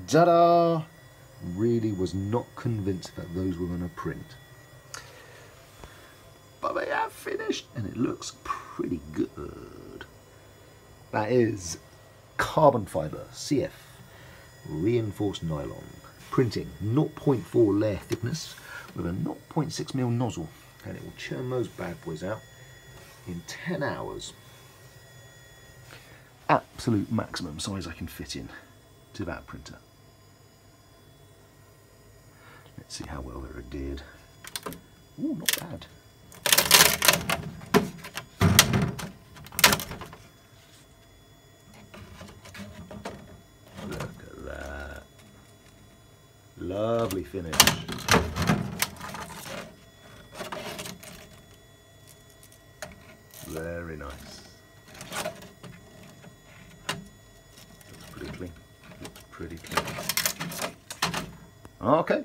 Ta-da! Really was not convinced that those were going to print. But they have finished and it looks pretty good. That is carbon fibre, CF, reinforced nylon. Printing 0.4 layer thickness with a 0.6mm nozzle, and it will churn those bad boys out in 10 hours. Absolute maximum size I can fit in to that printer. Let's see how well they're adhered. Ooh, not bad. Look at that. Lovely finish. Very nice. Looks pretty clean. Looks pretty clean. Okay.